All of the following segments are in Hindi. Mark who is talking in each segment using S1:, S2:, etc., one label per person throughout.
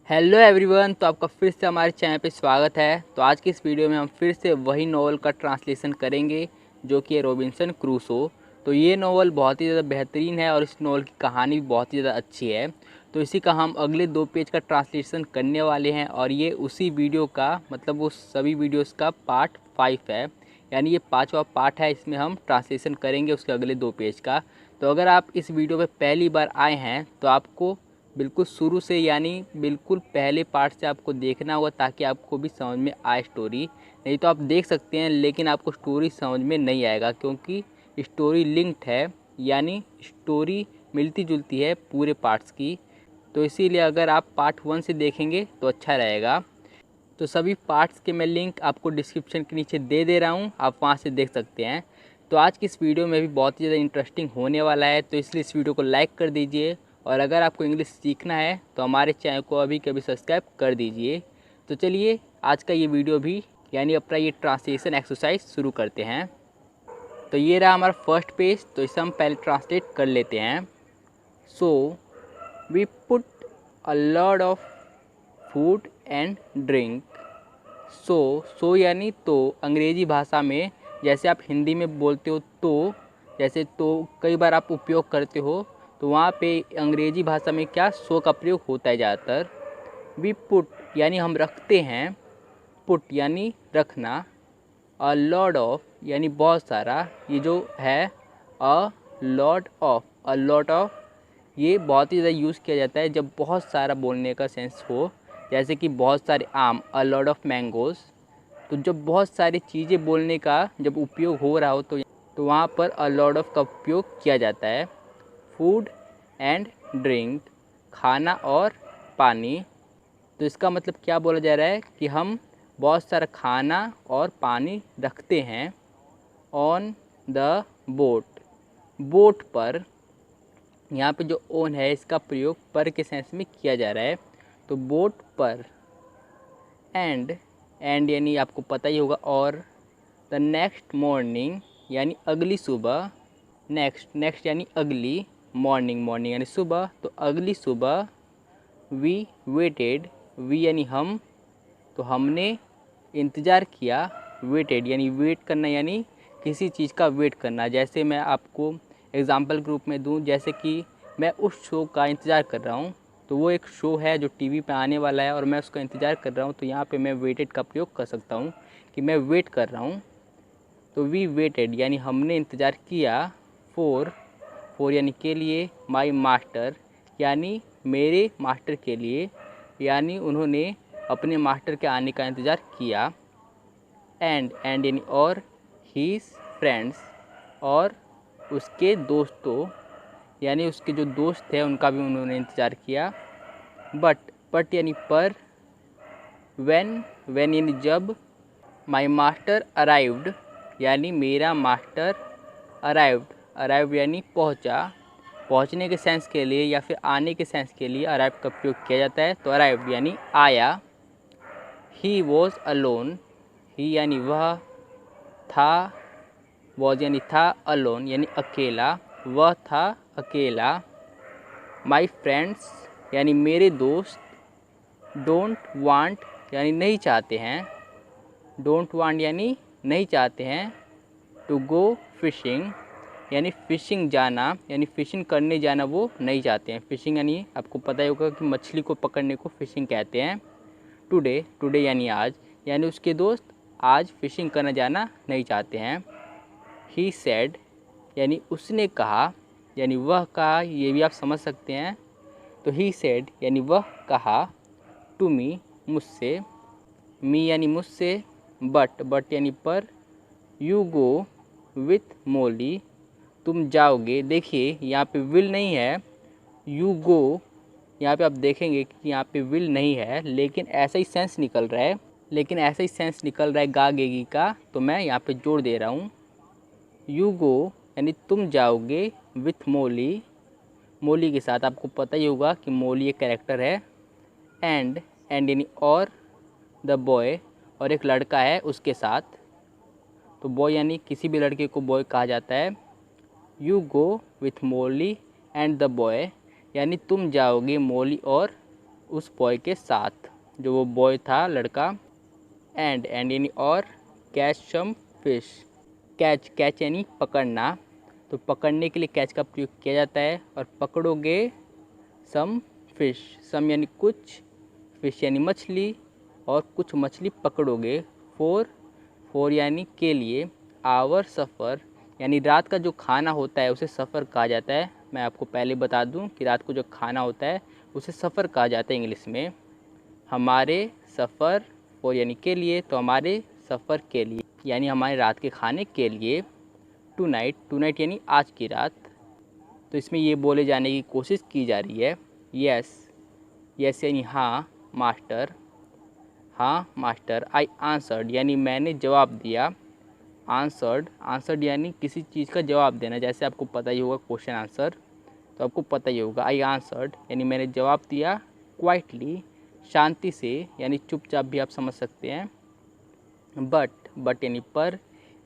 S1: हेलो एवरीवन, तो आपका फिर से हमारे चैनल पे स्वागत है। तो आज की इस वीडियो में हम फिर से वही नॉवल का ट्रांसलेशन करेंगे जो कि है रॉबिन्सन क्रूसो। तो ये नॉवल बहुत ही ज़्यादा बेहतरीन है और इस नॉवल की कहानी भी बहुत ही ज़्यादा अच्छी है। तो इसी का हम अगले 2 पेज का ट्रांसलेशन करने वाले हैं और ये उसी वीडियो का मतलब वो सभी वीडियोज़ का पार्ट 5 है, यानी ये 5वां पार्ट है। इसमें हम ट्रांसलेशन करेंगे उसके अगले 2 पेज का। तो अगर आप इस वीडियो पर पहली बार आए हैं तो आपको बिल्कुल शुरू से यानी बिल्कुल पहले पार्ट से आपको देखना होगा ताकि आपको भी समझ में आए स्टोरी। नहीं तो आप देख सकते हैं लेकिन आपको स्टोरी समझ में नहीं आएगा, क्योंकि स्टोरी लिंक्ड है, यानी स्टोरी मिलती जुलती है पूरे पार्ट्स की। तो इसीलिए अगर आप पार्ट 1 से देखेंगे तो अच्छा रहेगा। तो सभी पार्ट्स के मैं लिंक आपको डिस्क्रिप्शन के नीचे दे दे रहा हूँ, आप वहाँ से देख सकते हैं। तो आज की इस वीडियो में भी बहुत ही ज़्यादा इंटरेस्टिंग होने वाला है, तो इसलिए इस वीडियो को लाइक कर दीजिए। और अगर आपको इंग्लिश सीखना है तो हमारे चैनल को अभी कभी सब्सक्राइब कर दीजिए। तो चलिए आज का ये वीडियो भी यानी अपना ये ट्रांसलेशन एक्सरसाइज शुरू करते हैं। तो ये रहा हमारा फर्स्ट पेज, तो इसे हम पहले ट्रांसलेट कर लेते हैं। So we put a lot of food and drink. So यानी तो अंग्रेज़ी भाषा में, जैसे आप हिंदी में बोलते हो तो, जैसे तो कई बार आप उपयोग करते हो, तो वहाँ पे अंग्रेज़ी भाषा में क्या सो का प्रयोग होता है ज़्यादातर। वी पुट यानी हम रखते हैं, पुट यानी रखना, अ लॉट ऑफ यानी बहुत सारा, ये जो है अ लॉट ऑफ ये बहुत ही ज़्यादा यूज़ किया जाता है जब बहुत सारा बोलने का सेंस हो, जैसे कि बहुत सारे आम, अ लॉट ऑफ मैंगोज़। तो जब बहुत सारी चीज़ें बोलने का जब उपयोग हो रहा हो तो वहाँ पर अ लॉट ऑफ का उपयोग किया जाता है। फूड एंड ड्रिंक, खाना और पानी। तो इसका मतलब क्या बोला जा रहा है कि हम बहुत सारा खाना और पानी रखते हैं ऑन द बोट, बोट पर। यहाँ पे जो ओन है इसका प्रयोग पर के सेंस में किया जा रहा है, तो बोट पर। एंड यानी आपको पता ही होगा और। द नेक्स्ट मॉर्निंग यानी अगली सुबह, नेक्स्ट यानी अगली, मॉर्निंग यानी सुबह, तो अगली सुबह। वी वेटेड, वी यानी हम, तो हमने इंतज़ार किया। वेटेड यानी वेट करना, यानी किसी चीज़ का वेट करना। जैसे मैं आपको एग्ज़ाम्पल के रूप में दूँ, जैसे कि मैं उस शो का इंतज़ार कर रहा हूँ, तो वो एक शो है जो टीवी पे आने वाला है और मैं उसका इंतज़ार कर रहा हूँ, तो यहाँ पे मैं वेटेड का प्रयोग कर सकता हूँ कि मैं वेट कर रहा हूँ। तो वी वेटेड यानी हमने इंतज़ार किया। फोर यानी के लिए, माई मास्टर यानी मेरे मास्टर के लिए, यानी उन्होंने अपने मास्टर के आने का इंतज़ार किया। एंड यानी और, हीज़ फ्रेंड्स और उसके दोस्तों, यानी उसके जो दोस्त थे उनका भी उन्होंने इंतज़ार किया। बट यानी पर। व्हेन यानी जब। माई मास्टर अराइव्ड यानी मेरा मास्टर अराइव्ड यानी पहुंचा, पहुंचने के सेंस के लिए या फिर आने के सेंस के लिए अराइव का प्रयोग किया जाता है, तो अराइव्ड यानी आया। ही वॉज अलोन, ही यानी वह, था, वॉज यानी था, अलोन यानी अकेला, वह था अकेला। माई फ्रेंड्स यानी मेरे दोस्त। डोंट वांट यानी नहीं चाहते हैं, डोंट वांट यानी नहीं चाहते हैं। टू गो फिशिंग यानी फ़िशिंग जाना, यानी फ़िशिंग करने जाना वो नहीं चाहते हैं। फ़िशिंग यानी आपको पता ही होगा कि मछली को पकड़ने को फ़िशिंग कहते हैं। टुडे यानी आज, यानी उसके दोस्त आज फ़िशिंग करने जाना नहीं चाहते हैं। ही सेड यानी उसने कहा, यानी वह कहा, ये भी आप समझ सकते हैं। तो ही सेड यानी वह कहा। टू मी मुझसे, मी यानी मुझसे, बट यानी पर। यू गो विथ मोली तुम जाओगे। देखिए यहाँ पे विल नहीं है, यू गो, यहाँ पे आप देखेंगे कि यहाँ पे विल नहीं है, लेकिन ऐसा ही सेंस निकल रहा है गा गेगी का, तो मैं यहाँ पे जोड़ दे रहा हूँ। यू गो यानी तुम जाओगे विथ मोली, मोली के साथ, आपको पता ही होगा कि मोली एक कैरेक्टर है। एंड यानी और, द बॉय और एक लड़का है उसके साथ, तो बॉय यानी किसी भी लड़के को बॉय कहा जाता है। You go with Molly and the boy यानी तुम जाओगे मोली और उस बॉय के साथ, जो वो बॉय था, लड़का। एंड यानी और, कैच सम फिश, कैच यानी पकड़ना, तो पकड़ने के लिए कैच का प्रयोग किया जाता है। और पकड़ोगे सम फिश, सम यानी कुछ, फिश यानी मछली, और कुछ मछली पकड़ोगे। फोर यानी के लिए, आवर सफ़र यानी रात का जो खाना होता है उसे सफ़र कहा जाता है। मैं आपको पहले बता दूं कि रात को जो खाना होता है उसे सफ़र कहा जाता है इंग्लिश में। हमारे सफ़र, फोर यानी के लिए, तो हमारे सफ़र के लिए यानी हमारे रात के खाने के लिए। टू नाइट यानी आज की रात। तो इसमें ये बोले जाने की कोशिश की जा रही है, यस यानी हाँ मास्टर, हाँ मास्टर। आई आंसर्ड यानी मैंने जवाब दिया। आंसर्ड यानी किसी चीज़ का जवाब देना, जैसे आपको पता ही होगा क्वेश्चन आंसर, तो आपको पता ही होगा। आई आंसर्ड यानी मैंने जवाब दिया। क्वाइटली शांति से यानी चुपचाप भी आप समझ सकते हैं। बट यानी पर।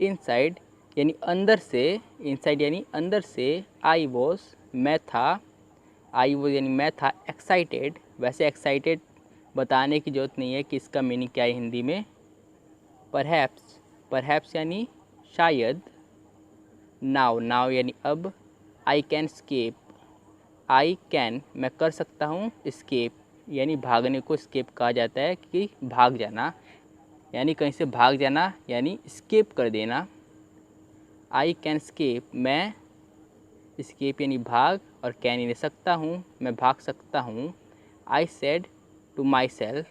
S1: इनसाइड यानी अंदर से, इनसाइड यानी अंदर से। आई वॉज मैं था, आई वॉज यानी मैं था। एक्साइटेड, वैसे एक्साइटेड बताने की ज़रूरत नहीं है कि इसका मीनिंग क्या है हिंदी में। परहैप्स यानी शायद। नाउ यानी अब। I can escape, I can मैं कर सकता हूँ, स्केप यानी भागने को स्केप कहा जाता है कि भाग जाना, यानी कहीं से भाग जाना यानी स्केप कर देना। आई कैन स्केप मैं, स्केप यानी भाग, और कैन यानी सकता हूँ, मैं भाग सकता हूँ। I said to myself,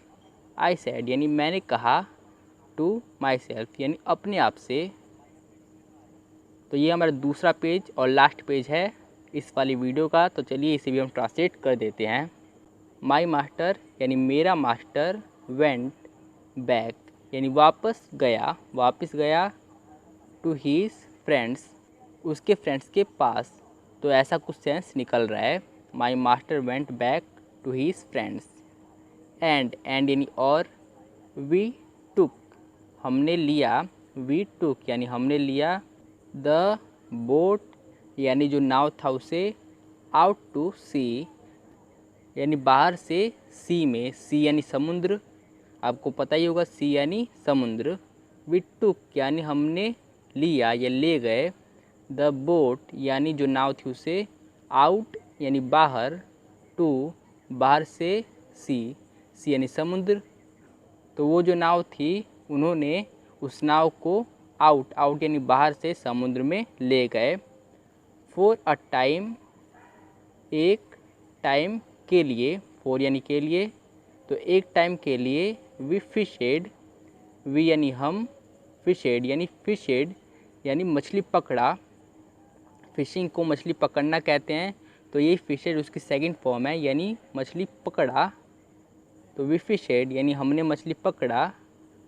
S1: I said यानी मैंने कहा, टू माई सेल्फ यानी अपने आप से। तो ये हमारा दूसरा पेज और लास्ट पेज है इस वाली वीडियो का। तो चलिए इसे भी हम ट्रांसलेट कर देते हैं। माई मास्टर यानी मेरा मास्टर, वेंट बैक यानी वापस गया, टू हीज फ्रेंड्स उसके फ्रेंड्स के पास। तो ऐसा कुछ सेंस निकल रहा है। My master went back to his friends. And यानी और। वी टुक हमने लिया, वी टुक यानी हमने लिया। द बोट यानी जो नाव था उसे। आउट टू सी यानी बाहर से, सी में, सी यानी समुद्र, आपको पता ही होगा सी यानी समुद्र। वी टुक यानी हमने लिया या ले गए। द बोट यानी जो नाव थी उसे। आउट यानी बाहर। टू बाहर से, सी यानी समुद्र। तो वो जो नाव थी उन्होंने उस नाव को आउट यानी बाहर से समुद्र में ले गए। फॉर अ टाइम एक टाइम के लिए, फॉर यानी के लिए, तो एक टाइम के लिए। वी फिशेड, वी यानी हम, फिशेड यानी मछली पकड़ा। फिशिंग को मछली पकड़ना कहते हैं, तो ये फिशेड उसकी सेकंड फॉर्म है यानी मछली पकड़ा। तो वी फिशेड यानी हमने मछली पकड़ा।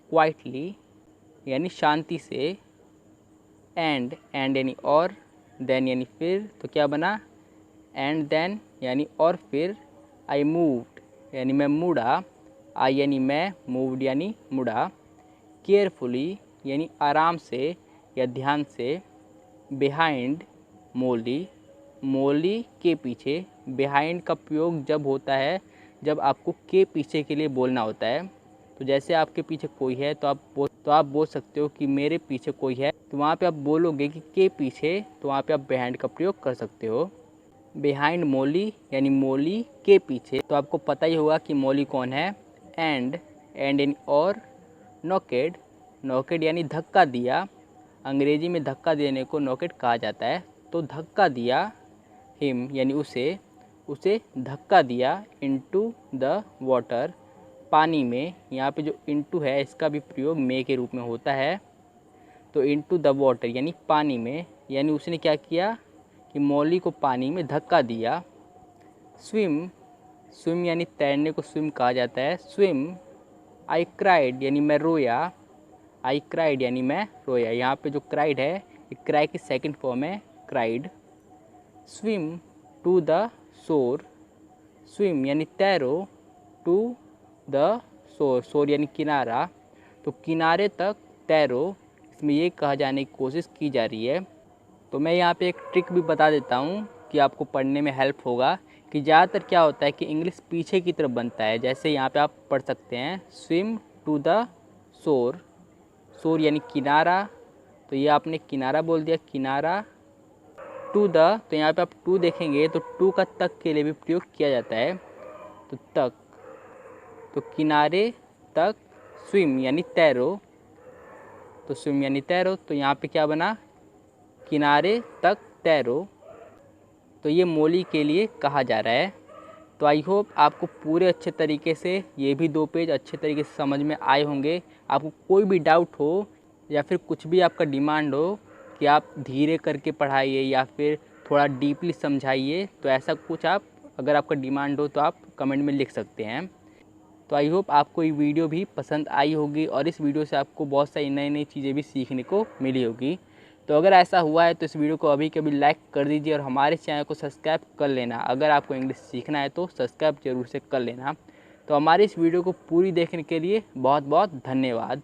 S1: क्वाइटली यानी शांति से। एंड यानी और। देन यानी फिर, तो क्या बना, एंड देन यानी और फिर। आई मूव्ड यानी मैं मुड़ा। आई यानी मैं, मूव्ड यानी मुड़ा। केयरफुली यानी आराम से या ध्यान से। बिहाइंड मोली के पीछे। बिहाइंड का प्रयोग जब होता है जब आपको के पीछे के लिए बोलना होता है। तो जैसे आपके पीछे कोई है तो आप बोल सकते हो कि मेरे पीछे कोई है, तो वहाँ पे आप बोलोगे कि के पीछे, तो वहाँ पे आप बिहाइंड का प्रयोग कर सकते हो। बिहाइंड मोली यानी मोली के पीछे, तो आपको पता ही होगा कि मोली कौन है। एंड यानी और। नॉकेड यानी धक्का दिया, अंग्रेजी में धक्का देने को नॉकेड कहा जाता है। तो धक्का दिया, हिम यानी उसे धक्का दिया। इनटू द वाटर पानी में, यहाँ पे जो इनटू है इसका भी प्रयोग में के रूप में होता है। तो इनटू द वाटर यानी पानी में, यानी उसने क्या किया कि मौली को पानी में धक्का दिया। स्विम यानी तैरने को स्विम कहा जाता है। स्विम। आई क्राइड यानी मैं रोया, आई क्राइड यानी मैं रोया। यहाँ पे जो क्राइड है ये क्राई की सेकंड फॉर्म है, cried. Swim to the shore, swim यानी तैरो। टू द शोर यानी किनारा, तो किनारे तक तैरो। इसमें ये कहा जाने की कोशिश की जा रही है। तो मैं यहाँ पे एक ट्रिक भी बता देता हूँ कि आपको पढ़ने में हेल्प होगा कि ज़्यादातर क्या होता है कि इंग्लिश पीछे की तरफ बनता है। जैसे यहाँ पे आप पढ़ सकते हैं स्विम टू द शोर, शोर यानी किनारा, तो ये आपने किनारा बोल दिया, किनारा। टू द, तो यहाँ पे आप टू देखेंगे तो टू का तक के लिए भी प्रयोग किया जाता है, तो तक, तो किनारे तक। स्विम यानी तैरो, तो स्विम यानी तैरो, तो यहाँ पे क्या बना, किनारे तक तैरो। तो ये मौली के लिए कहा जा रहा है। तो आई होप आपको पूरे अच्छे तरीके से ये भी 2 पेज अच्छे तरीके से समझ में आए होंगे। आपको कोई भी डाउट हो या फिर कुछ भी आपका डिमांड हो कि आप धीरे करके पढ़ाइए या फिर थोड़ा डीपली समझाइए, तो ऐसा कुछ आप, अगर आपका डिमांड हो तो आप कमेंट में लिख सकते हैं। तो आई होप आपको ये वीडियो भी पसंद आई होगी और इस वीडियो से आपको बहुत सारी नई नई चीज़ें भी सीखने को मिली होगी। तो अगर ऐसा हुआ है तो इस वीडियो को अभी के अभी लाइक कर दीजिए और हमारे चैनल को सब्सक्राइब कर लेना। अगर आपको इंग्लिश सीखना है तो सब्सक्राइब जरूर से कर लेना। तो हमारी इस वीडियो को पूरी देखने के लिए बहुत बहुत धन्यवाद।